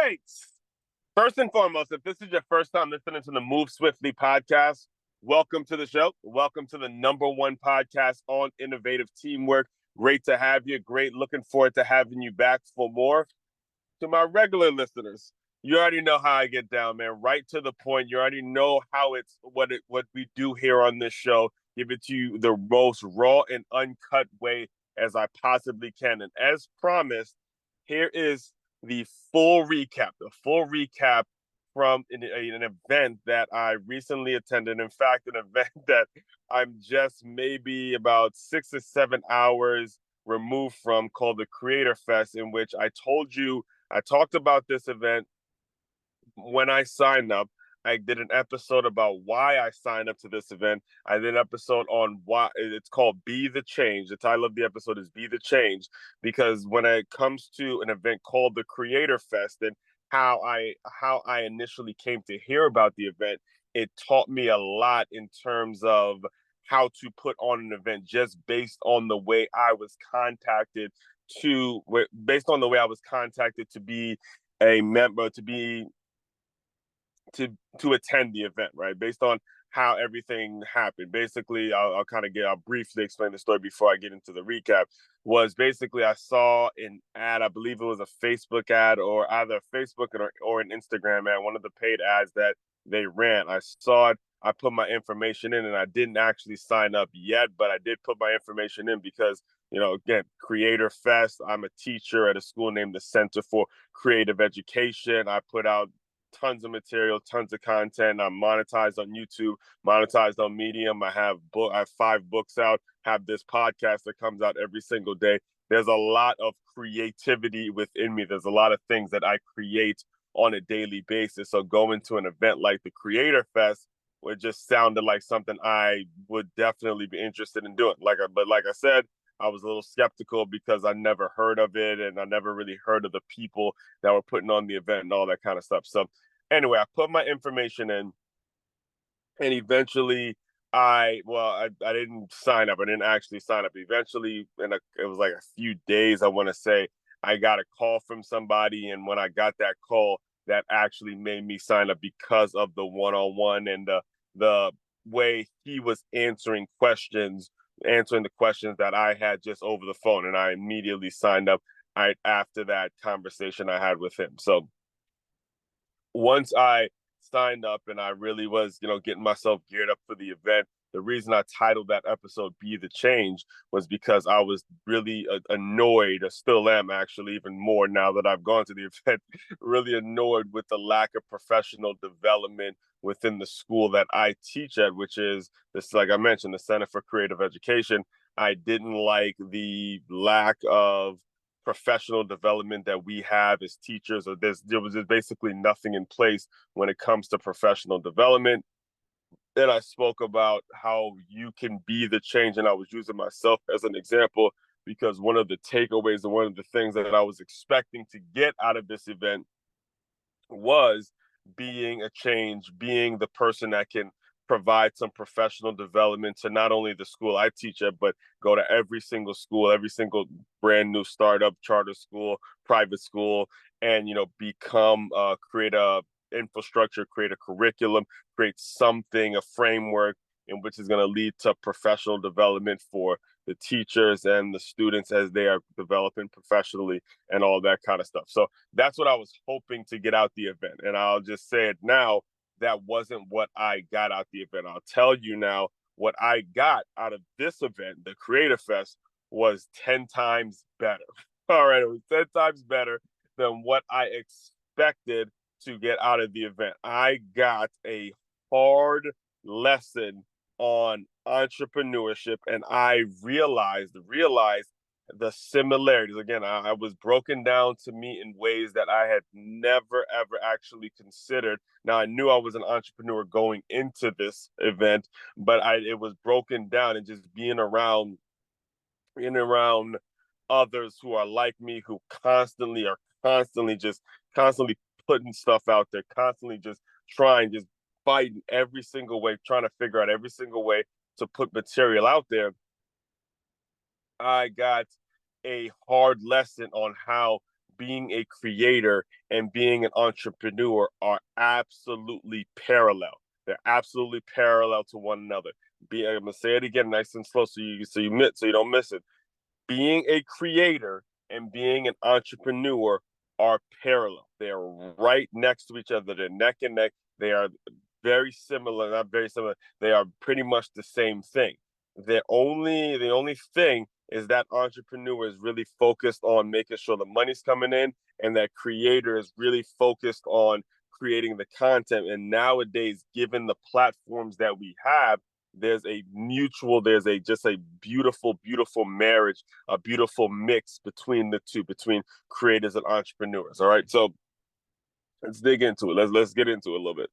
right. First and foremost, if this is your first time listening to the Move Swiftly podcast, welcome to the show. Welcome to the number one podcast on innovative teamwork. Great to have you. Great. Looking forward to having you back for more. To my regular listeners, you already know how I get down, man. Right to the point. You already know how what we do here on this show. Give it to you the most raw and uncut way as I possibly can. And as promised, here is the full recap from an event that I recently attended. In fact, an event that I'm just maybe about 6 or 7 hours removed from, called the Creator Fest, in which I talked about this event when I signed up. I did an episode about why I signed up to this event. I did an episode on why it's called Be the Change. The title of the episode is Be the Change, because when it comes to an event called the Creator Fest and how I initially came to hear about the event, it taught me a lot in terms of how to put on an event just based on the way I was contacted to be a member, to attend the event, right? Based on how everything happened. Basically, I'll briefly explain the story before I get into the recap. Was basically I saw an ad, I believe it was a Facebook ad, or either Facebook or an Instagram ad, one of the paid ads that they ran. I saw it. I put my information in, and I didn't actually sign up yet, but I did put my information in because, again, Creator Fest. I'm a teacher at a school named the Center for Creative Education. I put out tons of material, tons of content. I'm monetized on YouTube, monetized on Medium. I have 5 books out, have this podcast that comes out every single day. There's a lot of creativity within me. There's a lot of things that I create on a daily basis. So going to an event like the Creator Fest, it just sounded like something I would definitely be interested in doing. But like I said, I was a little skeptical because I never heard of it, and I never really heard of the people that were putting on the event and all that kind of stuff. So anyway, I put my information in, and eventually I didn't sign up. I didn't actually sign up. Eventually, it was like a few days, I want to say, I got a call from somebody, and when I got that call, that actually made me sign up because of the one-on-one and the way he was answering the questions that I had just over the phone, and I immediately signed up after that conversation I had with him. So once I signed up and I really was, getting myself geared up for the event, the reason I titled that episode Be the Change was because I was really annoyed, or still am actually, even more now that I've gone to the event, really annoyed with the lack of professional development within the school that I teach at, which is this, like I mentioned, the Center for Creative Education. I didn't like the lack of professional development that we have as teachers, or there was just basically nothing in place when it comes to professional development. And I spoke about how you can be the change, and I was using myself as an example because one of the takeaways and one of the things that I was expecting to get out of this event was being a change, being the person that can provide some professional development to not only the school I teach at, but go to every single school, every single brand new startup, charter school, private school, and create a infrastructure, create a curriculum, create something, a framework in which is going to lead to professional development for the teachers and the students as they are developing professionally and all that kind of stuff. So that's what I was hoping to get out the event. And I'll just say it now, that wasn't what I got out the event. I'll tell you now what I got out of this event, the Creator Fest, was 10 times better. All right, it was 10 times better than what I expected to get out of the event. I got a hard lesson on entrepreneurship, and I realized the similarities. Again, I was broken down to me in ways that I had never ever actually considered. Now, I knew I was an entrepreneur going into this event, but it was broken down, and just being around others who are like me, who constantly putting stuff out there, constantly just fighting every single way, trying to figure out every single way to put material out there. I got a hard lesson on how being a creator and being an entrepreneur are absolutely parallel. They're absolutely parallel to one another. I'm gonna say it again, nice and slow, so you don't miss it. Being a creator and being an entrepreneur are parallel. They are right next to each other. They're neck and neck. They are very similar, not very similar. They are pretty much the same thing. The only thing is that entrepreneur is really focused on making sure the money's coming in, and that creator is really focused on creating the content. And nowadays, given the platforms that we have, there's a just a beautiful marriage, a beautiful mix between the two, between creators and entrepreneurs. All right, so let's dig into it. Let's get into it a little bit.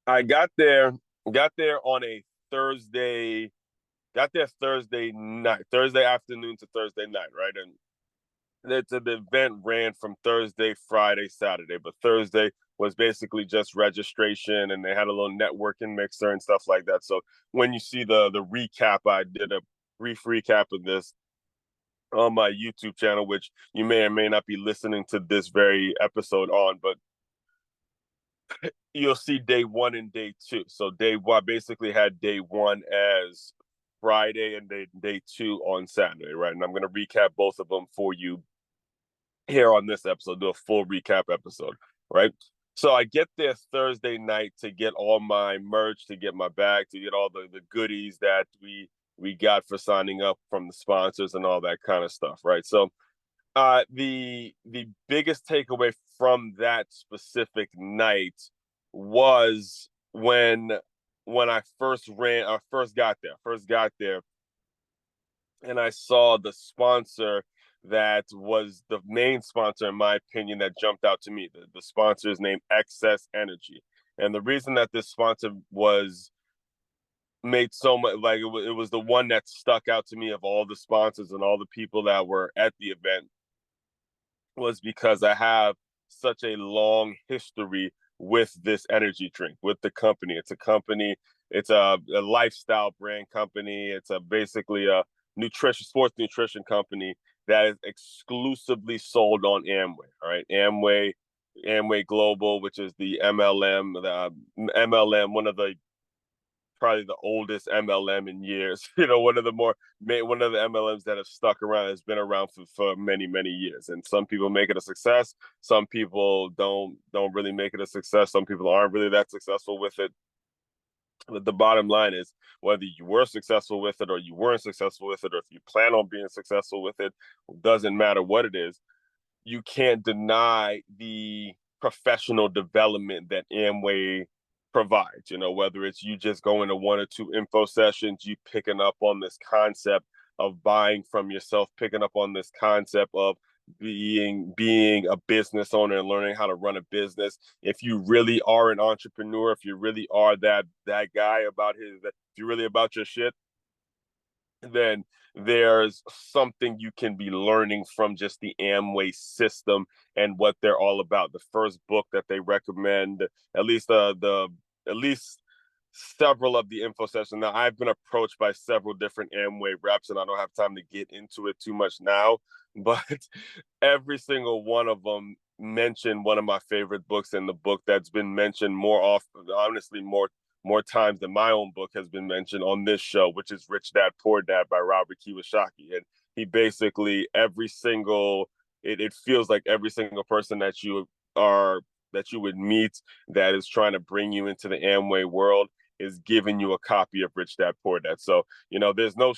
I got there on a Thursday, got there Thursday night, Thursday afternoon to Thursday night, right? And the event ran from Thursday, Friday, Saturday, but Thursday was basically just registration, and they had a little networking mixer and stuff like that. So when you see the recap, I did a brief recap of this on my YouTube channel, which you may or may not be listening to this very episode on, but you'll see day one and day two. So day one, I basically had day one as Friday and day two on Saturday, right? And I'm gonna recap both of them for you here on this episode, do a full recap episode, right? So I get there Thursday night to get all my merch, to get my bag, to get all the goodies that we got for signing up from the sponsors and all that kind of stuff, right? So the biggest takeaway from that specific night was when I first got there, and I saw the sponsor that was the main sponsor, in my opinion, that jumped out to me. The sponsor is named Excess Energy. And the reason that this sponsor was made so much, like it was the one that stuck out to me of all the sponsors and all the people that were at the event, was because I have such a long history with this energy drink, with the company. It's a company, it's a lifestyle brand company. It's basically a sports nutrition company that is exclusively sold on Amway. All right, Amway Global, which is the MLM, one of the probably the oldest MLM in years. One of the MLMs that have stuck around, has been around for many years. And some people make it a success. Some people don't really make it a success. Some people aren't really that successful with it. But the bottom line is, whether you were successful with it or you weren't successful with it, or if you plan on being successful with it, doesn't matter what it is, you can't deny the professional development that Amway provides. Whether it's you just going to one or two info sessions, you picking up on this concept of buying from yourself, picking up on this concept of being a business owner and learning how to run a business. If you really are an entrepreneur, if you really are that guy if you're really about your shit, then there's something you can be learning from just the Amway system and what they're all about. The first book that they recommend, at least several of the info sessions. Now, I've been approached by several different Amway reps, and I don't have time to get into it too much now, but every single one of them mentioned one of my favorite books, and the book that's been mentioned more often, honestly, more times than my own book has been mentioned on this show, which is Rich Dad Poor Dad by Robert Kiyosaki. And he basically, it feels like every single person that you would meet that is trying to bring you into the Amway world is giving you a copy of Rich Dad Poor Dad. So, there's no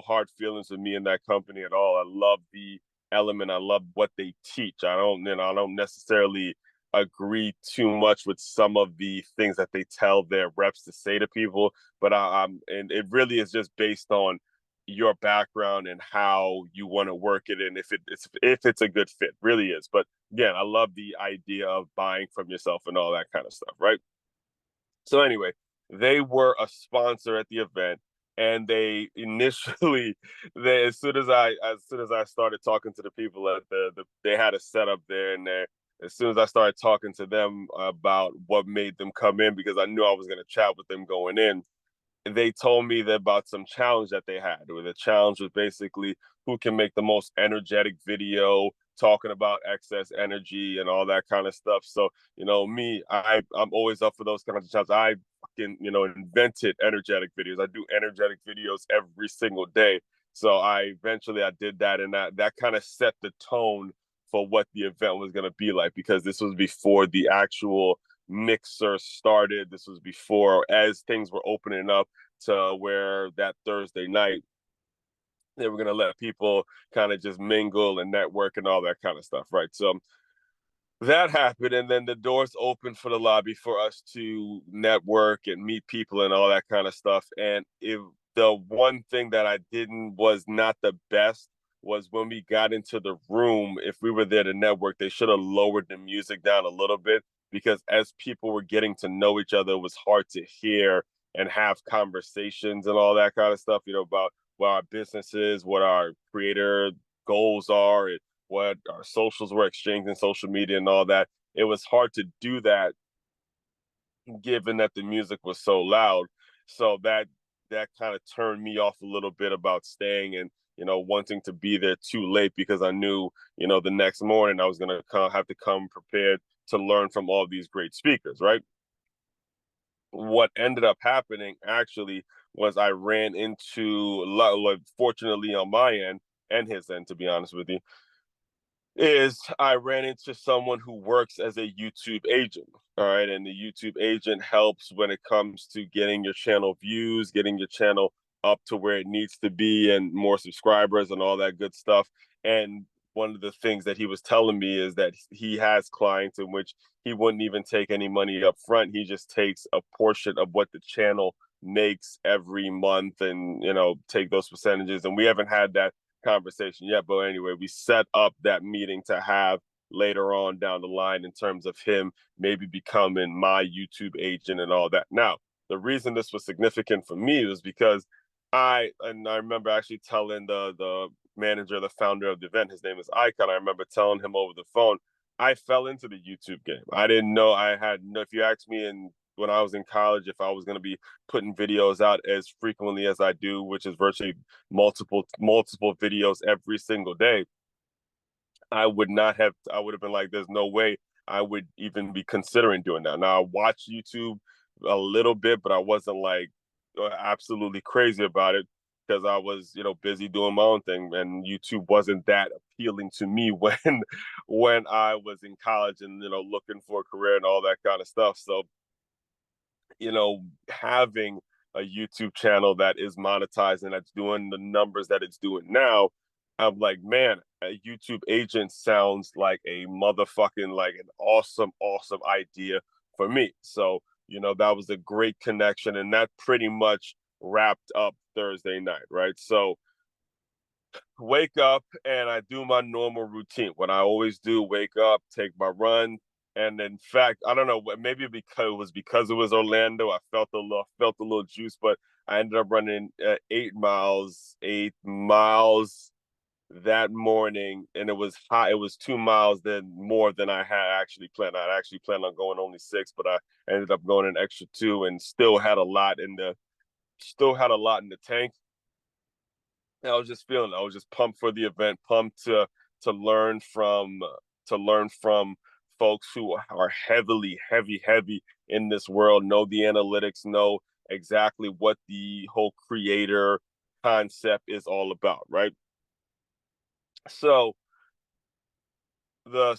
hard feelings with me in that company at all. I love the element. I love what they teach. I don't necessarily agree too much with some of the things that they tell their reps to say to people, but and it really is just based on your background and how you want to work it, and if it's a good fit, really is. But again, I love the idea of buying from yourself and all that kind of stuff, right? So anyway, they were a sponsor at the event, and they initially, as soon as I started talking to the people at they had a setup there, and as soon as I started talking to them about what made them come in, because I knew I was going to chat with them going in, they told me that about some challenge that they had. Where the challenge was basically who can make the most energetic video talking about excess energy and all that kind of stuff. So, me, I'm always up for those kinds of jobs. I fucking, invented energetic videos. I do energetic videos every single day. So I did that, and that kind of set the tone for what the event was going to be like, because this was before the actual mixer started. This was before, as things were opening up to where that Thursday night they were going to let people kind of just mingle and network and all that kind of stuff, right? So that happened, and then the doors opened for the lobby for us to network and meet people and all that kind of stuff. And the one thing that I didn't was not the best was when we got into the room. If we were there to network, they should have lowered the music down a little bit, because as people were getting to know each other, it was hard to hear and have conversations and all that kind of stuff, about what our business is, what our creator goals are, and what our socials were exchanging, social media and all that. It was hard to do that given that the music was so loud. So that kind of turned me off a little bit about staying and wanting to be there too late, because I knew the next morning I was going to have to come prepared to learn from all these great speakers, right? What ended up happening actually was I ran into, like, fortunately on my end and his end, to be honest with you, is I ran into someone who works as a YouTube agent. All right. And the YouTube agent helps when it comes to getting your channel views, getting your channel up to where it needs to be, and more subscribers and all that good stuff. And one of the things that he was telling me is that he has clients in which he wouldn't even take any money up front. He just takes a portion of what the channel makes every month and, take those percentages. And we haven't had that conversation yet, but anyway, we set up that meeting to have later on down the line, in terms of him maybe becoming my YouTube agent and all that. Now, the reason this was significant for me was because I remember actually telling the manager, the founder of the event, his name is Icon. I remember telling him over the phone, I fell into the YouTube game. I didn't know I had no. If you asked me when I was in college if I was going to be putting videos out as frequently as I do, which is virtually multiple videos every single day, I would not have. I would have been like, there's no way I would even be considering doing that. Now, I watch YouTube a little bit, but I wasn't like absolutely crazy about it, because I was, busy doing my own thing, and YouTube wasn't that appealing to me when I was in college and looking for a career and all that kind of stuff. So, having a YouTube channel that is monetized and that's doing the numbers that it's doing now, I'm like, man, a YouTube agent sounds like a motherfucking, like, an awesome, awesome idea for me. So, that was a great connection, and that pretty much wrapped up Thursday night, right? So wake up and I do my normal routine. What I always do: wake up, take my run. And in fact, I don't know, maybe because it was Orlando, I felt a little juice, but I ended up running 8 miles that morning, and it was high. It was 2 miles more than I had actually planned. I actually planned on going only 6, but I ended up going an extra 2, and still had a lot in the tank. I was just pumped for the event, pumped to learn from to learn from folks who are heavy in this world, know the analytics, know exactly what the whole creator concept is all about, right? So the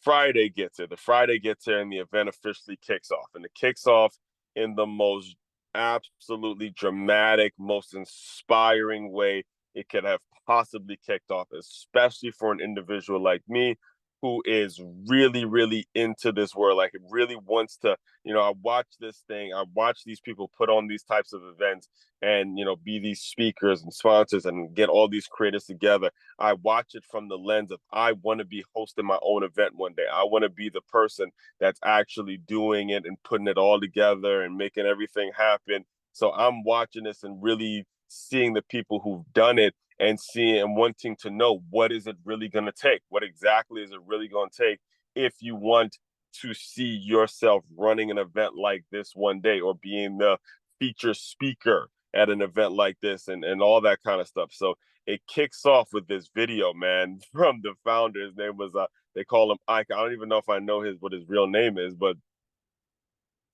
Friday gets here. The Friday gets here, and the event officially kicks off. And it kicks off in the most absolutely dramatic, most inspiring way it could have possibly kicked off, especially for an individual like me who is really, really into this world. Like, it really wants to, I watch this thing, I watch these people put on these types of events and, be these speakers and sponsors and get all these creators together. I watch it from the lens of, I want to be hosting my own event one day. I want to be the person that's actually doing it and putting it all together and making everything happen. So I'm watching this and really seeing the people who've done it, and seeing and wanting to know, what is it really going to take? What exactly is it really going to take if you want to see yourself running an event like this one day, or being the feature speaker at an event like this, and all that kind of stuff. So it kicks off with this video, man, from the founder. His name was they call him Icon. I don't even know if I know what his real name is, but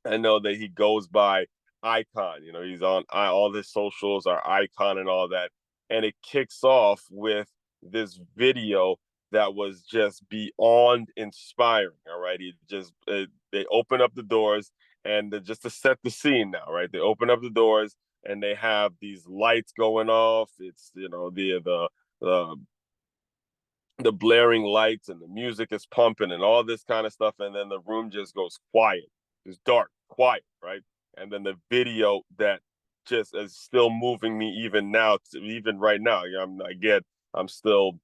I know that he goes by Icon. You know, he's on all his socials are Icon and all that. And it kicks off with this video that was just beyond inspiring. All right, they open up the doors and just to set the scene now, right? They open up the doors and they have these lights going off. It's the the blaring lights and the music is pumping and all this kind of stuff, and then the room just goes quiet. It's dark, quiet, right? And then the video that just is still moving me even now, even right now. I'm still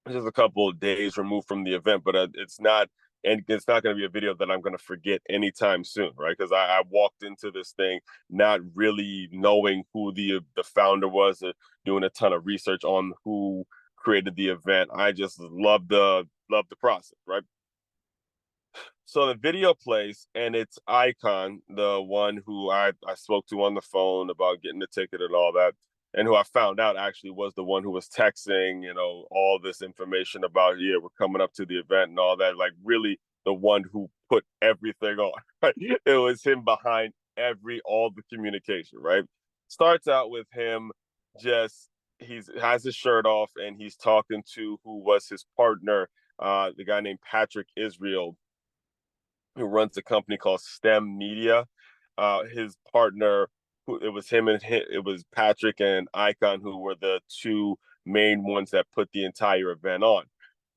just a couple of days removed from the event, but it's not going to be a video that I'm going to forget anytime soon, right? Because I walked into this thing not really knowing who the founder was, doing a ton of research on who created the event. I just love the process, right? So the video plays, and it's Icon, the one who I spoke to on the phone about getting the ticket and all that, and who I found out actually was the one who was texting, all this information about, yeah, we're coming up to the event and all that. Like, really, the one who put everything on. Right? It was him behind all the communication. Right? Starts out with him just he's has his shirt off and he's talking to who was his partner, the guy named Patrick Israel, who runs a company called STEM Media. His partner, it was it was Patrick and Icon who were the two main ones that put the entire event on.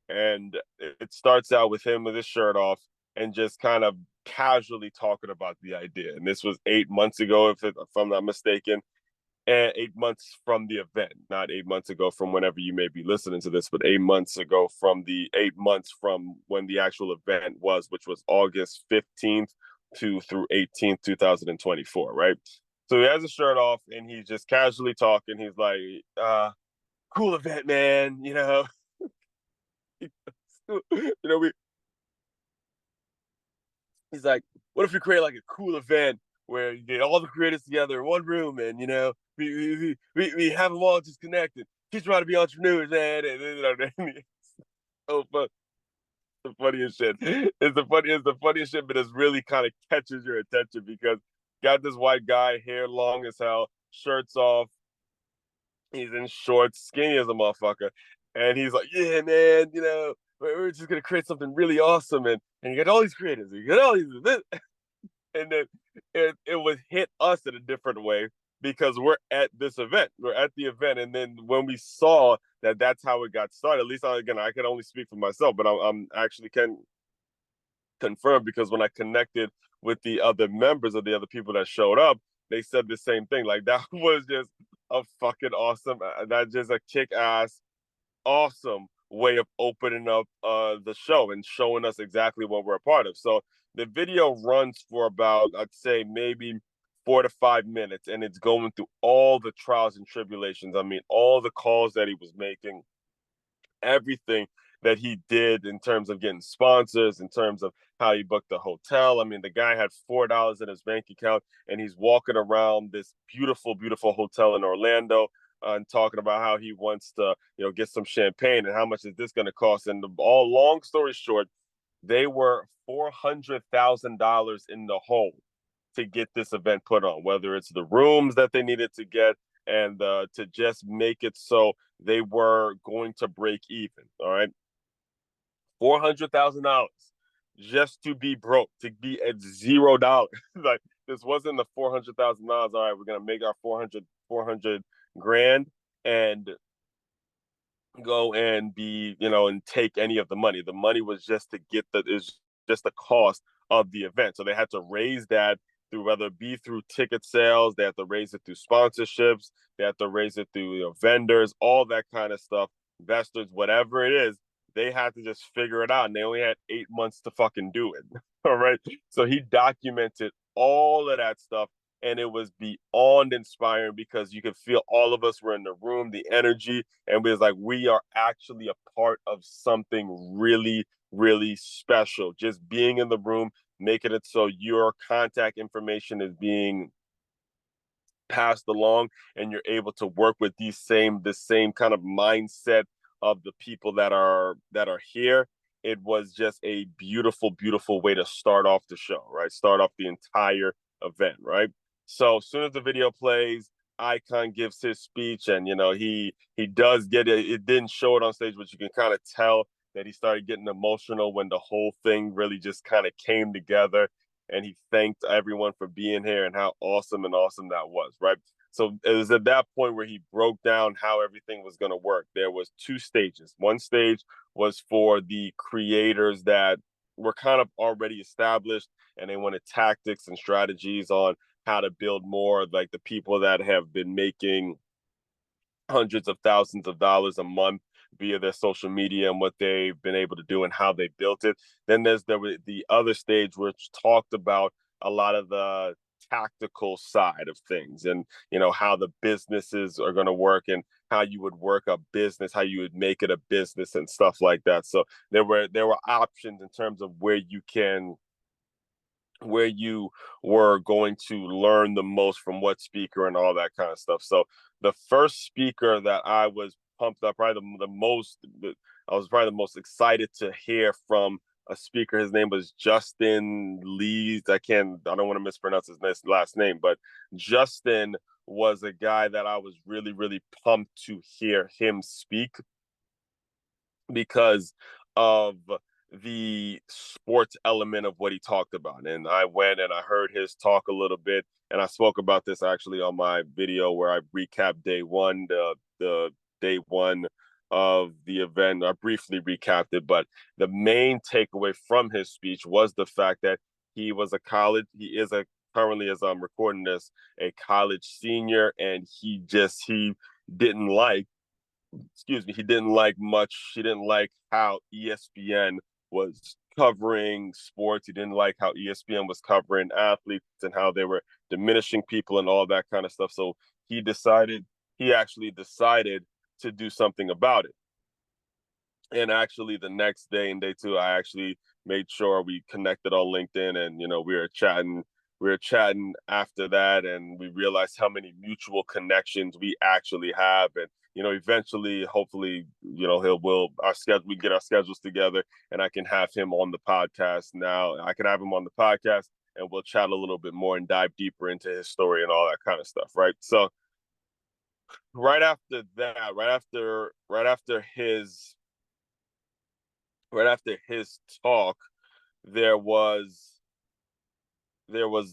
And it starts out with him with his shirt off and just kind of casually talking about the idea. And this was 8 months ago, if I'm not mistaken, and 8 months from the event, not 8 months ago from whenever you may be listening to this, but 8 months ago from the 8 months from when the actual event was, which was August 15th through 18th, 2024, right? So he has his shirt off and he's just casually talking. He's like, cool event, man. We he's like, what if we create like a cool event where you get all the creators together in one room and we have them all just connected, teach them how to be entrepreneurs, man. And so fun. The funniest shit. It's the funniest shit, but it really kind of catches your attention because got this white guy, hair long as hell, shirts off, he's in shorts, skinny as a motherfucker, and he's like, "Yeah, man, we're just gonna create something really awesome." And you got all these creators, you got all these, and then it would hit us in a different way because we're at this event, we're at the event, and then when we saw that that's how it got started. At least I can only speak for myself, but I'm actually can confirm because when I connected with the other members of the other people that showed up, they said the same thing. Like that was just a fucking awesome, that just a kick ass, awesome way of opening up the show and showing us exactly what we're a part of. So the video runs for about, I'd say, maybe 4 to 5 minutes, and it's going through all the trials and tribulations. I mean, all the calls that he was making, everything that he did in terms of getting sponsors, in terms of how he booked the hotel. I mean, the guy had $4 in his bank account, and he's walking around this beautiful, beautiful hotel in Orlando, and talking about how he wants to, get some champagne and how much is this going to cost. And all long story short, they were $400,000 in the hole to get this event put on, whether it's the rooms that they needed to get and to just make it so they were going to break even. All right. $400,000 just to be broke, to be at $0. Like, this wasn't the $400,000. All right, we're gonna make our 400 grand and go and be, and take any of the money. The money was just to get is just the cost of the event. So they had to raise that through, whether it be through ticket sales, they have to raise it through sponsorships, they have to raise it through, vendors, all that kind of stuff, investors, whatever it is. They had to just figure it out, and they only had 8 months to fucking do it. All right. So he documented all of that stuff, and it was beyond inspiring because you could feel all of us were in the room, the energy, and we was like, we are actually a part of something really, really special. Just being in the room, making it so your contact information is being passed along, and you're able to work with the same kind of mindset of the people that are here. It was just a beautiful way to start off the show, right? Start off the entire event, right? So as soon as the video plays, Icon gives his speech, and he does get it. It didn't show it on stage, but you can kind of tell that he started getting emotional when the whole thing really just kind of came together, and he thanked everyone for being here and how awesome and awesome that was, right? So it was at that point where he broke down how everything was going to work. There was two stages. One stage was for the creators that were kind of already established, and they wanted tactics and strategies on how to build more, like the people that have been making hundreds of thousands of dollars a month via their social media and what they've been able to do and how they built it. Then the other stage, which talked about a lot of the tactical side of things, and how the businesses are going to work, and how you would work a business, how you would make it a business and stuff like that. So there were options in terms of where you were going to learn the most from what speaker and all that kind of stuff. So the first speaker that I was pumped up, probably I was probably the most excited to hear from a speaker. His name was Justin Lees. I don't want to mispronounce his last name, but Justin was a guy that I was really pumped to hear him speak because of the sports element of what he talked about. And I went and I heard his talk a little bit, and I spoke about this actually on my video where I recapped day one, the day one of the event. I briefly recapped it, but the main takeaway from his speech was the fact that he is a currently, as I'm recording this, a college senior, and he didn't like he didn't like much. He didn't like how ESPN was covering sports. He didn't like how ESPN was covering athletes and how they were diminishing people and all that kind of stuff. So he actually decided to do something about it. And actually, the next day, in day two, I actually made sure we connected on LinkedIn, and we were chatting. We were chatting after that, and we realized how many mutual connections we actually have. And eventually, hopefully, he'll will our schedule. We get our schedules together, and I can have him on the podcast. Now, I can have him on the podcast, and we'll chat a little bit more and dive deeper into his story and all that kind of stuff. Right. So, right after that, right after his talk, there was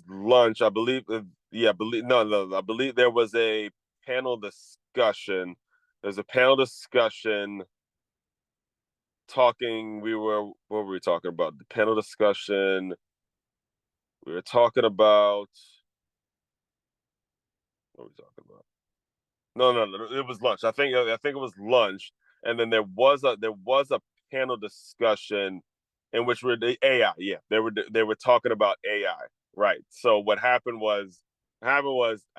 lunch. I believe, yeah, believe no, no, I believe there was a panel discussion. There's a panel discussion talking. What were we talking about? The panel discussion. We were talking about what were we talking about? No. It was lunch. I think it was lunch, and then there was a panel discussion in which were the AI. Yeah, they were talking about AI. Right. So what happened was I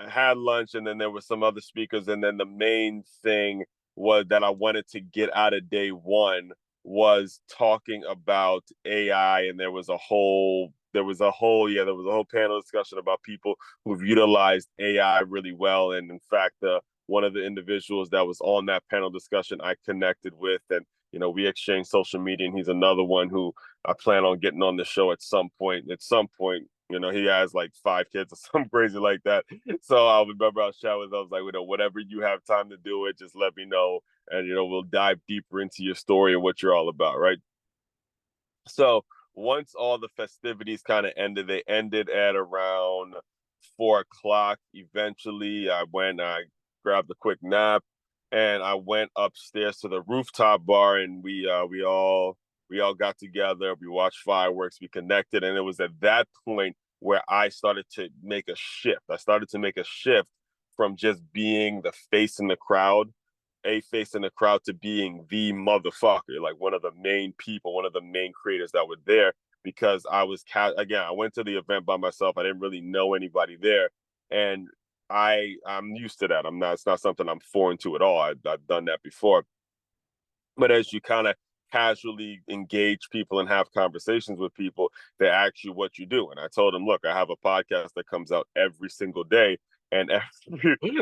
had lunch, and then there were some other speakers, and then the main thing was that I wanted to get out of day one was talking about AI, and there was a whole panel discussion about people who've utilized AI really well. And in fact, one of the individuals that was on that panel discussion I connected with, and we exchanged social media, and he's another one who I plan on getting on the show at some point. He has like 5 kids or something crazy like that. So I remember I was chatting with him. I was like, whatever you have time to do it, just let me know, and we'll dive deeper into your story and what you're all about, right? So once all the festivities kind of ended, they ended at around 4 o'clock. Eventually, I grabbed a quick nap, and I went upstairs to the rooftop bar, and we all got together. We watched fireworks. We connected, and it was at that point where I started to make a shift. I started to make a shift from just being the face in the crowd face in the crowd to being the motherfucker, like one of the main people, one of the main creators that were there, because again, I went to the event by myself. I didn't really know anybody there, and I'm used to that. It's not something I'm foreign to at all. I've done that before. But as you kind of casually engage people and have conversations with people, they ask you what you do. And I told them, look, I have a podcast that comes out every single day, and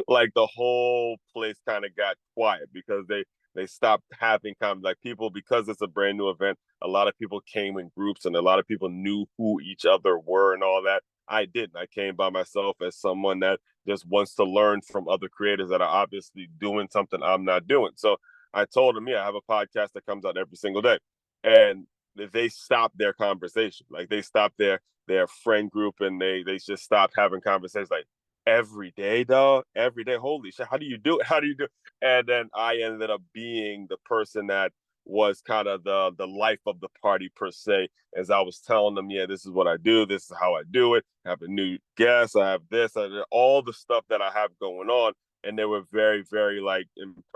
like the whole place kind of got quiet because they stopped having like people, because it's a brand new event. A lot of people came in groups, and a lot of people knew who each other were and all that. I didn't. I came by myself as someone that just wants to learn from other creators that are obviously doing something I'm not doing. So I told them, yeah, I have a podcast that comes out every single day. And they stopped their conversation. Like they stopped their friend group, and they just stopped having conversations like every day, dog. Every day. Holy shit. How do you do it? How do you do it? And then I ended up being the person that was kind of the life of the party per se, as I was telling them, yeah, this is what I do, this is how I do it. I have a new guest, I have this, all the stuff that I have going on. And they were very, very like,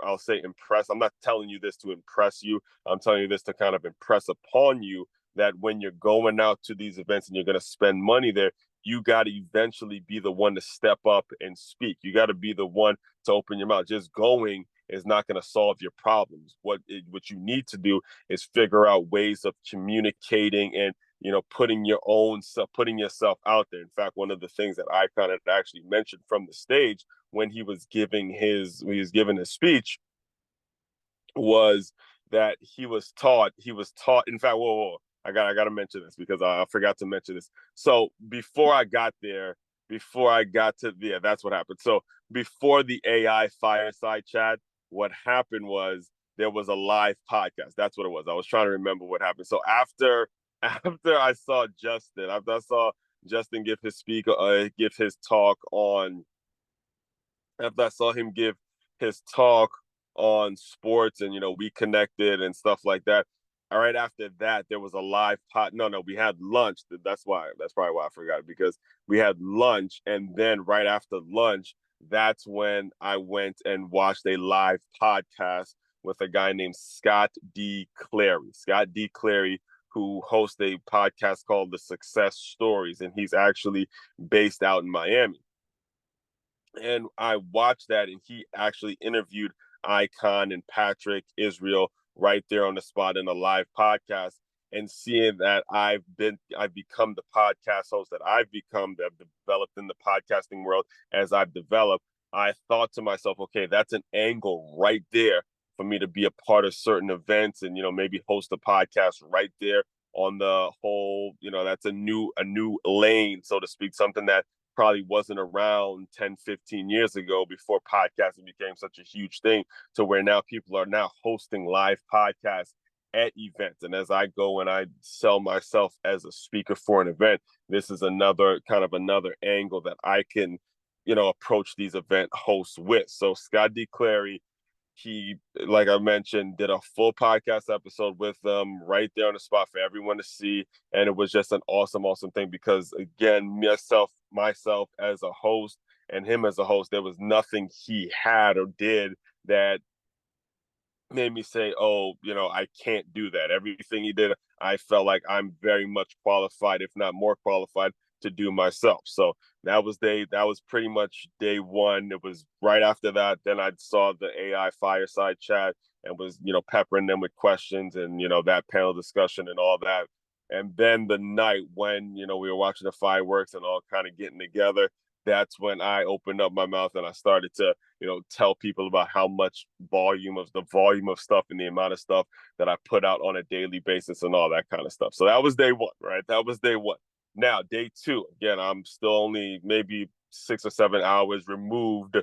I'll say impressed. I'm not telling you this to impress you. I'm telling you this to kind of impress upon you that when you're going out to these events and you're going to spend money there, you got to eventually be the one to step up and speak. You got to be the one to open your mouth. Just going is not going to solve your problems. What you need to do is figure out ways of communicating and putting your own stuff, putting yourself out there. In fact, one of the things that I kind of actually mentioned from the stage when he was giving his speech was that he was taught. In fact, whoa, I got to mention this because I forgot to mention this. So before I got there, before I got to, yeah, that's what happened. So before the AI fireside chat, what happened was there was a live podcast. That's what it was. I was trying to remember what happened. So after I saw Justin, after I saw Justin give his talk on, after I saw him give his talk on sports, and we connected and stuff like that. All right, after that, there was a live No, we had lunch. That's probably why I forgot, because we had lunch, and then right after lunch, that's when I went and watched a live podcast with a guy named Scott D. Clary. Scott D. Clary, who hosts a podcast called The Success Stories, and he's actually based out in Miami. And I watched that, and he actually interviewed Icon and Patrick Israel right there on the spot in a live podcast. And seeing that I've become the podcast host that I've become, that I've developed in the podcasting world as I've developed, I thought to myself, okay, that's an angle right there for me to be a part of certain events and maybe host a podcast right there on the whole. That's a new lane, so to speak, something that probably wasn't around 10-15 years ago, before podcasting became such a huge thing, to where now people are now hosting live podcasts at events. And as I go and I sell myself as a speaker for an event, this is another angle that I can approach these event hosts with. So Scott D. Clary, he, like I mentioned, did a full podcast episode with them right there on the spot for everyone to see. And it was just an awesome thing, because again, myself as a host and him as a host, there was nothing he had or did that made me say, oh, I can't do that. Everything he did, I felt like I'm very much qualified, if not more qualified, to do myself. So that was pretty much day one. It was right after that. Then I saw the AI fireside chat and was, peppering them with questions and, that panel discussion and all that. And then the night when, we were watching the fireworks and all kind of getting together, that's when I opened up my mouth and I started to, tell people about how much volume of stuff and the amount of stuff that I put out on a daily basis and all that kind of stuff. So that was day one, right? That was day one. Now, day two, again, I'm still only maybe 6 or 7 hours removed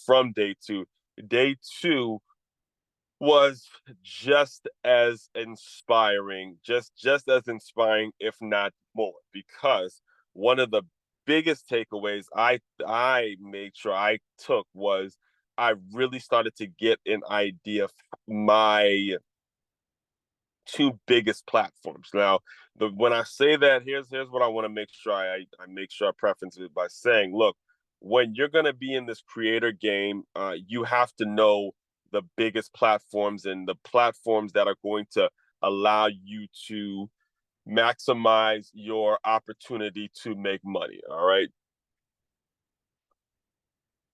from day two. Day two was just as inspiring, just as inspiring, if not more, because one of the biggest takeaways I made sure I took was I really started to get an idea of my two biggest platforms. Now, when I say that, here's what I want to make sure I make sure I preface it by saying, look, when you're going to be in this creator game, you have to know the biggest platforms and the platforms that are going to allow you to maximize your opportunity to make money. All right.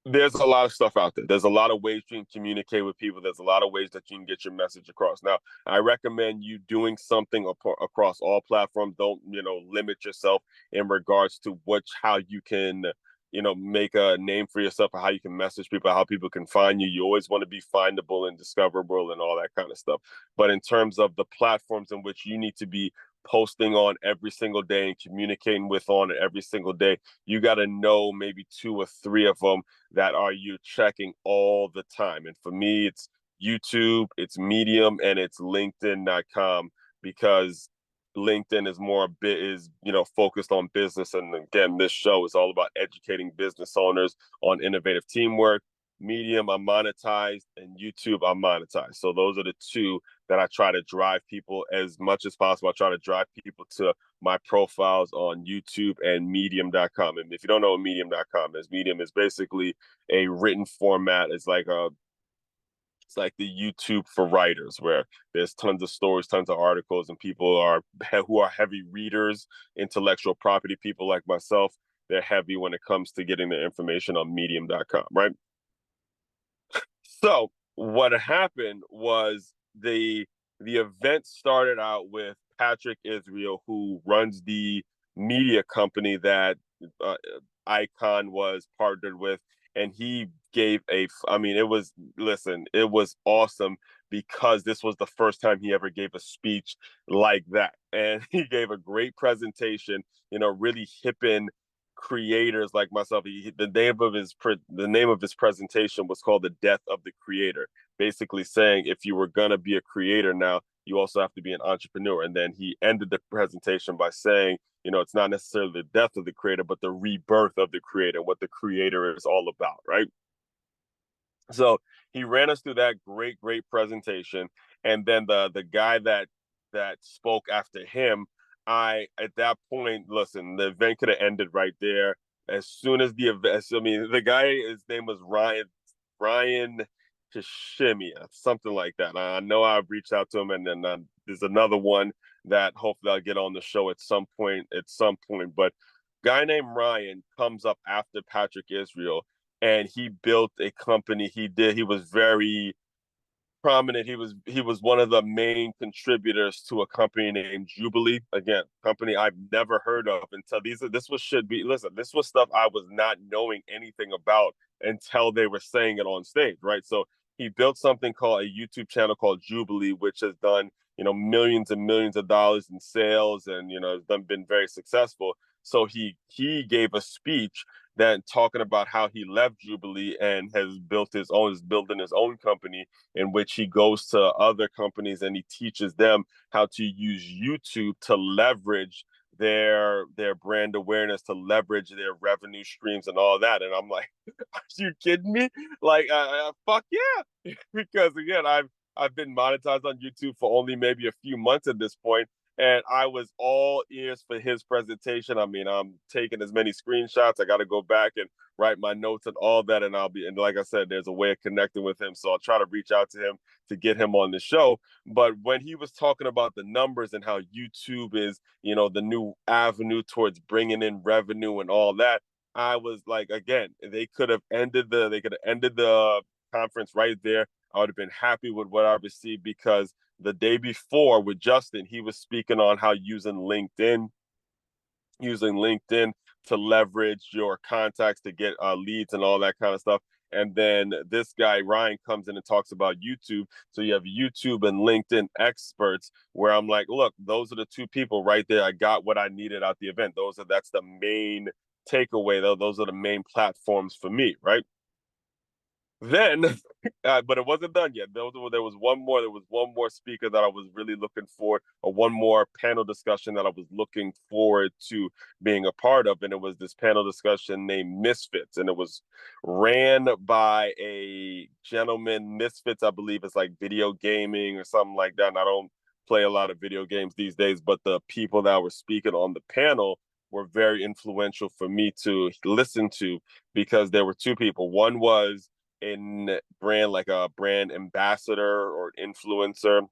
There's a lot of stuff out there. There's a lot of ways you can communicate with people. There's a lot of ways that you can get your message across. Now, I recommend you doing something across all platforms. Don't, limit yourself in regards to how you can make a name for yourself, or how you can message people, how people can find you. You always want to be findable and discoverable and all that kind of stuff. But in terms of the platforms in which you need to be posting on every single day and communicating with on every single day, you got to know maybe two or three of them that are you checking all the time. And for me, it's YouTube, it's Medium, and it's LinkedIn.com, because LinkedIn is more a bit is focused on business, and again, this show is all about educating business owners on innovative teamwork. Medium, I'm monetized, and YouTube, I'm monetized. So those are the two that I try to drive people as much as possible. I try to drive people to my profiles on YouTube and Medium.com. And if you don't know what Medium.com is, Medium is basically a written format. It's like the YouTube for writers, where there's tons of stories, tons of articles, and people who are heavy readers, intellectual property people like myself. They're heavy when it comes to getting the information on Medium.com, right? So what happened was the event started out with Patrick Israel, who runs the media company that uh, Icon was partnered with, and he gave I mean, it was awesome, because this was the first time he ever gave a speech like that, and he gave a great presentation, really hipping creators like myself. The name of his presentation was called "The Death of the Creator," basically saying if you were gonna be a creator now, you also have to be an entrepreneur. And then he ended the presentation by saying, it's not necessarily the death of the creator, but the rebirth of the creator, what the creator is all about, right? So he ran us through that great presentation, and then the guy that spoke after him, I at that point, listen, the event could have ended right there. As soon as the event, I mean, the guy, his name was Ryan Kishimia, something like that. I know I've reached out to him, and then there's another one that hopefully I'll get on the show at some point. But guy named Ryan comes up after Patrick Israel, and he built a company. He was very prominent. He was one of the main contributors to a company named Jubilee. Again, company I've never heard of until this was should be listen, this was stuff I was not knowing anything about until they were saying it on stage, right? So he built something called a YouTube channel called Jubilee, which has done, millions and millions of dollars in sales, and has been very successful. So he gave a speech then talking about how he left Jubilee and is building his own company, in which he goes to other companies and he teaches them how to use YouTube to leverage their brand awareness, to leverage their revenue streams and all that. And I'm like, are you kidding me? Like, fuck yeah! Because again, I've been monetized on YouTube for only maybe a few months at this point, and I was all ears for his presentation. I mean, I'm taking as many screenshots. I got to go back and write my notes and all that, and like I said, there's a way of connecting with him, so I'll try to reach out to him to get him on the show. But when he was talking about the numbers and how YouTube is, the new avenue towards bringing in revenue and all that, I was like, again, they could have ended the conference right there. I would have been happy with what I received, because the day before with Justin, he was speaking on how using LinkedIn to leverage your contacts to get leads and all that kind of stuff. And then this guy, Ryan, comes in and talks about YouTube. So you have YouTube and LinkedIn experts, where I'm like, look, those are the two people right there. I got what I needed out the event. That's the main takeaway, though. Those are the main platforms for me, right? Then, but it wasn't done yet. There was one more. There was one more speaker that I was really looking for, or one more panel discussion that I was looking forward to being a part of, and it was this panel discussion named Misfits, and it was ran by a gentleman. Misfits, I believe, is like video gaming or something like that. And I don't play a lot of video games these days, but the people that were speaking on the panel were very influential for me to listen to, because there were two people. One was like a brand ambassador or influencer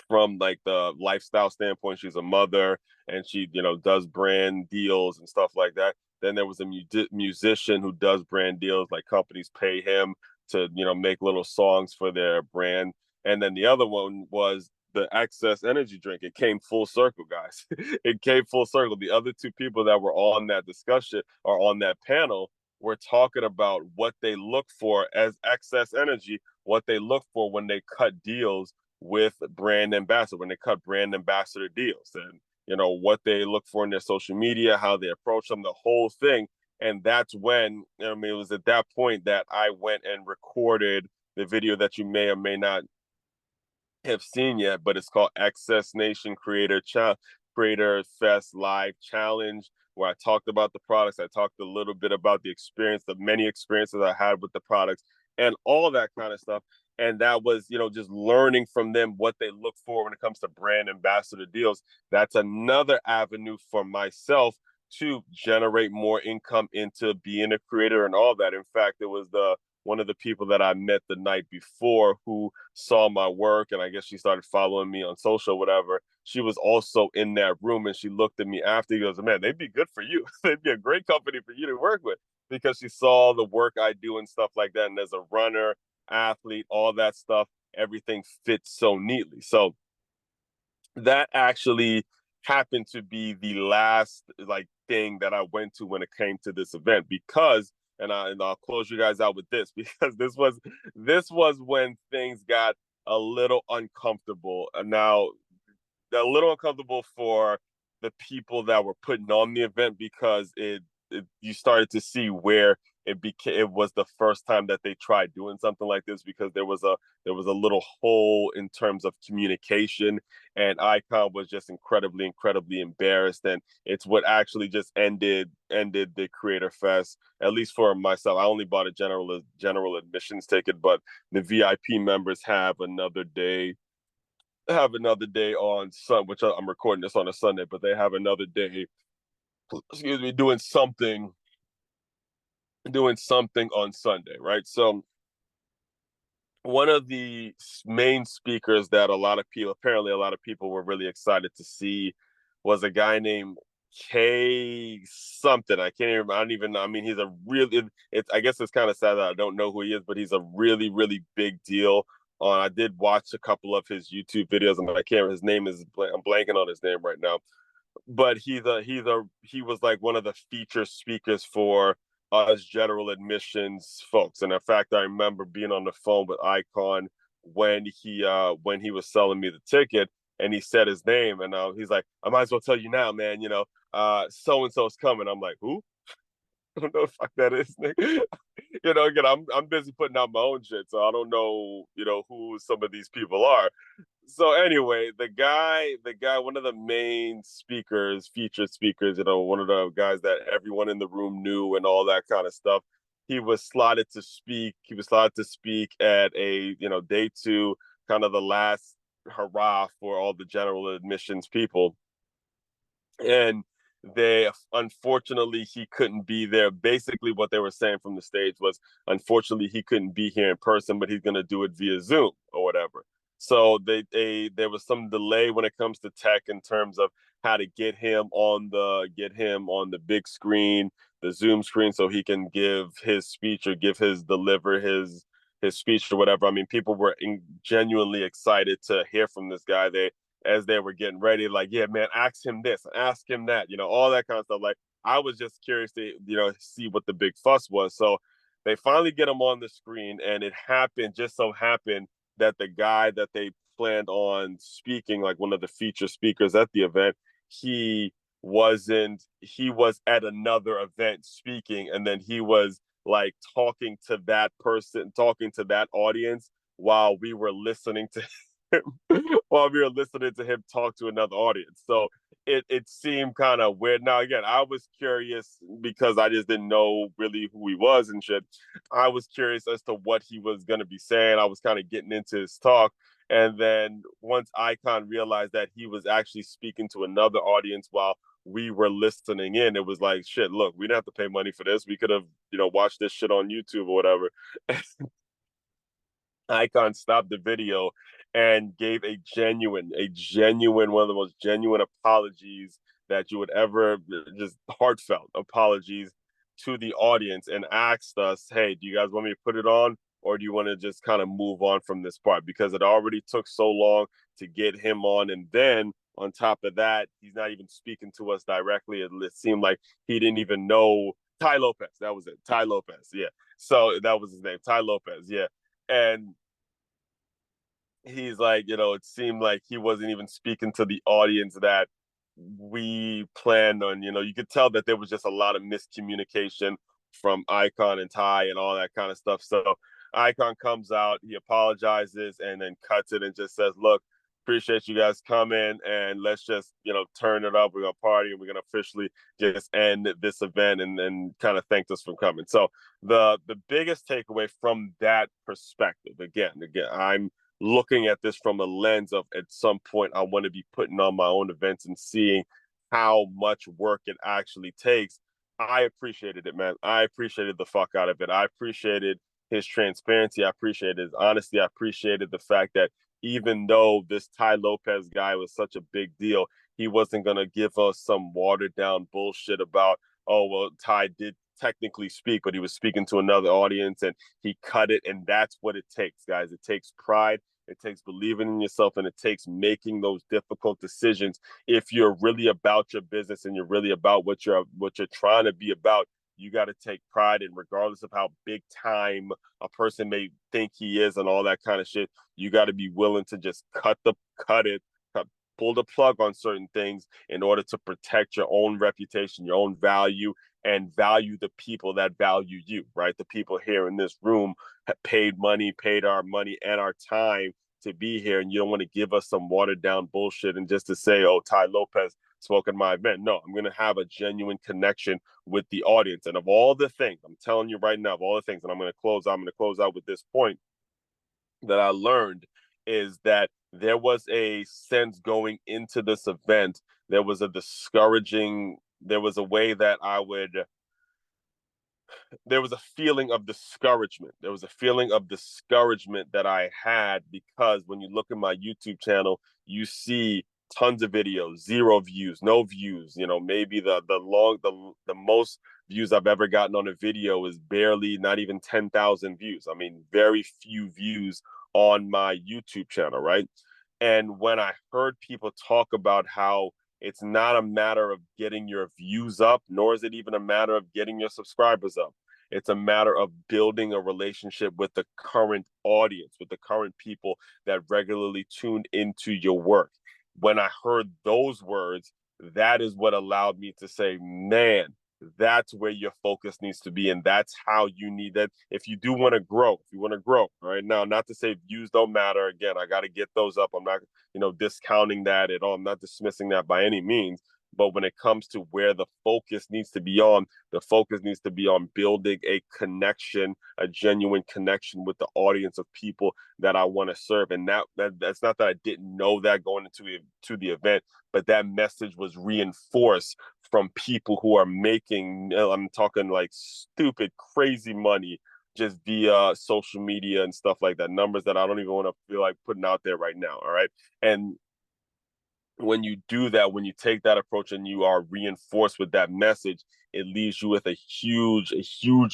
from like the lifestyle standpoint. She's a mother, and she does brand deals and stuff like that. Then there was a musician who does brand deals, like companies pay him to make little songs for their brand. And then the other one was the excess energy drink. It came full circle, guys. It came full circle. The other two people that were on that discussion or on that panel were talking about what they look for as excess energy, what they look for when they cut deals with brand ambassador, when they cut brand ambassador deals, and what they look for in their social media, how they approach them, the whole thing. And that's when, I mean, it was at that point that I went and recorded the video that you may or may not have seen yet, but it's called Excess Nation Creator Fest Live Challenge, where I talked about the products. I talked a little bit about the experience, the many experiences I had with the products, and all that kind of stuff. And that was, just learning from them what they look for when it comes to brand ambassador deals. That's another avenue for myself to generate more income into being a creator and all that. In fact, it was the one of the people that I met the night before who saw my work, and I guess she started following me on social, whatever. She was also in that room, and she looked at me after. He goes, "Man, they'd be good for you. They'd be a great company for you to work with," because she saw the work I do and stuff like that. And as a runner, athlete, all that stuff, everything fits so neatly. So that actually happened to be the last thing that I went to when it came to this event, because I'll close you guys out with this, because this was when things got a little uncomfortable. Now, a little uncomfortable for the people that were putting on the event, because you started to see where it was the first time that they tried doing something like this, because there was a little hole in terms of communication, and Icon was just incredibly embarrassed, and it's what actually just ended the Creator Fest. At least for myself, I only bought a general admissions ticket, but the VIP members have another day on Sun, which I'm recording this on a Sunday, but they have another day, excuse me, doing something on Sunday, right? So one of the main speakers that apparently a lot of people were really excited to see, was a guy named K something. I can't even, I don't even know. I mean, he's a really, I guess it's kind of sad that I don't know who he is, but he's a really, really big deal. I did watch a couple of his YouTube videos, and I can't, his name is, I'm blanking on his name right now, but he was like one of the feature speakers for us general admissions folks. And in fact, I remember being on the phone with Icon when he was selling me the ticket, and he said his name, and he's like, "I might as well tell you now, man. So and so's coming." I'm like, "Who?" I don't know the fuck that is, nigga. Again, I'm busy putting out my own shit, so I don't know, who some of these people are. So anyway, the guy, one of the main speakers, featured speakers, one of the guys that everyone in the room knew and all that kind of stuff. He was slotted to speak. He was slotted to speak at a, day two, kind of the last hurrah for all the general admissions people. And unfortunately, he couldn't be there. Basically, what they were saying from the stage was, unfortunately, he couldn't be here in person, but he's going to do it via Zoom or whatever. So there was some delay when it comes to tech, in terms of how to get him on the big screen, the Zoom screen, so he can give his speech, or deliver his speech or whatever. I mean, people were genuinely excited to hear from this guy. As they were getting ready, like, "Yeah, man, ask him this, ask him that," all that kind of stuff. Like, I was just curious to, see what the big fuss was. So they finally get him on the screen, and just so happened that the guy that they planned on speaking, like one of the feature speakers at the event, he was at another event speaking, and then he was like talking to that person, talking to that audience, while we were listening to him talk to another audience. So it seemed kind of weird. Now, again, I was curious, because I just didn't know really who he was and shit. I was curious as to what he was going to be saying. I was kind of getting into his talk. And then once Icon realized that he was actually speaking to another audience while we were listening in, it was like, shit, look, we didn't have to pay money for this. We could have, watched this shit on YouTube or whatever. Icon stopped the video and gave a genuine, one of the most genuine apologies that you would ever, just heartfelt apologies to the audience, and asked us, "Hey, do you guys want me to put it on? or do you want to just kind of move on from this part? Because it already took so long to get him on. And then on top of that, he's not even speaking to us directly. It seemed like he didn't even know Tai Lopez. That was it. Tai Lopez. Yeah. So that was his name. Tai Lopez. Yeah. And he's like, it seemed like he wasn't even speaking to the audience that we planned on. You could tell that there was just a lot of miscommunication from Icon and Ty and all that kind of stuff. So Icon comes out, he apologizes, and then cuts it and just says, "Look, appreciate you guys coming, and let's just turn it up. We're gonna party, and we're gonna officially just end this event," and then kind of thanked us for coming. So the biggest takeaway from that perspective, again, I'm looking at this from a lens of, at some point I want to be putting on my own events and seeing how much work it actually takes. I appreciated it, man. I appreciated the fuck out of it. I appreciated his transparency. I appreciated his honesty. I appreciated the fact that even though this Tai Lopez guy was such a big deal, he wasn't going to give us some watered down bullshit about, oh, well, Tai did technically speak, but he was speaking to another audience and he cut it. And that's what it takes, guys. It takes pride. It takes believing in yourself, and it takes making those difficult decisions. If you're really about your business and you're really about what you're trying to be about, you got to take pride in, regardless of how big time a person may think he is and all that kind of shit. You got to be willing to just cut it, pull the plug on certain things in order to protect your own reputation, your own value, and value the people that value you, right? The people here in this room have paid our money and our time to be here, and you don't want to give us some watered down bullshit and just to say, oh, Tai Lopez spoke at my event. No, I'm going to have a genuine connection with the audience. And of all the things, I'm telling you right now, of all the things, and I'm going to close out with this point that I learned, is that there was a sense going into this event. There was a way that there was a feeling of discouragement. There was a feeling of discouragement that I had, because when you look at my YouTube channel, you see tons of videos, 0 views, no views. Maybe the most views I've ever gotten on a video is barely, not even 10,000 views. I mean, very few views on my YouTube channel, right? And when I heard people talk about how it's not a matter of getting your views up, nor is it even a matter of getting your subscribers up. It's a matter of building a relationship with the current audience, with the current people that regularly tune into your work. When I heard those words, that is what allowed me to say, man, that's where your focus needs to be. And that's how you need that. If you want to grow, all right? Now, not to say views don't matter. Again, I got to get those up. I'm not, discounting that at all. I'm not dismissing that by any means. But when it comes to where the focus needs to be on, the focus needs to be on building a connection, a genuine connection with the audience of people that I want to serve. And that's not that I didn't know that going into the event, but that message was reinforced from people who are making, I'm talking like stupid, crazy money just via social media and stuff like that. Numbers that I don't even want to feel like putting out there right now. All right. And when you do that, when you take that approach and you are reinforced with that message, it leaves you with a huge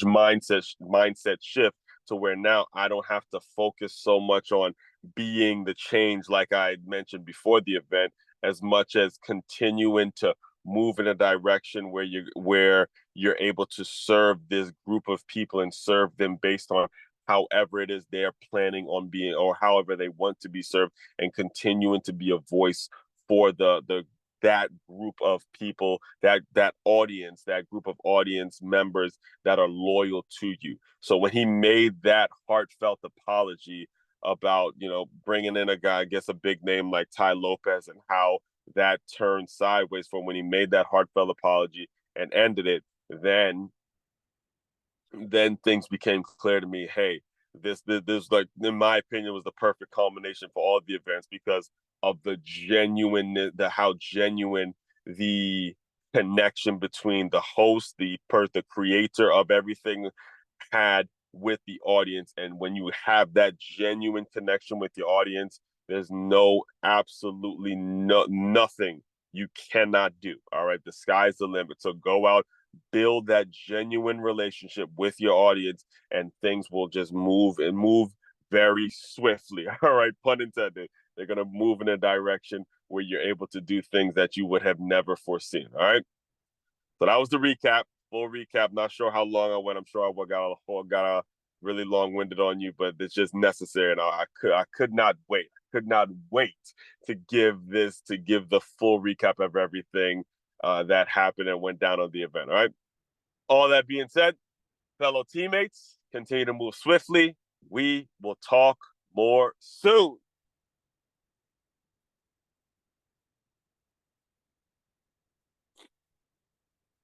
mindset shift, to where now I don't have to focus so much on being the change like I mentioned before the event, as much as continuing to move in a direction where you're able to serve this group of people and serve them based on however it is they're planning on being, or however they want to be served, and continuing to be a voice for that group of people, that group of audience members that are loyal to you. So when he made that heartfelt apology about, bringing in a guy, I guess a big name like Tai Lopez, and how that turned sideways from when he made that heartfelt apology and ended it, then things became clear to me. Hey, this, like, in my opinion, was the perfect culmination for all of the events, because of how genuine the connection between the host, the creator of everything, had with the audience. And when you have that genuine connection with the audience, there's absolutely nothing you cannot do. All right. The sky's the limit. So go out, build that genuine relationship with your audience, and things will just move very swiftly. All right, pun intended. They're going to move in a direction where you're able to do things that you would have never foreseen. All right. So that was the recap, full recap. Not sure how long I went. I'm sure I got a really long winded on you, but it's just necessary. And I could not wait. I could not wait to give the full recap of everything that happened and went down on the event. All right. All that being said, fellow teammates, continue to move swiftly. We will talk more soon.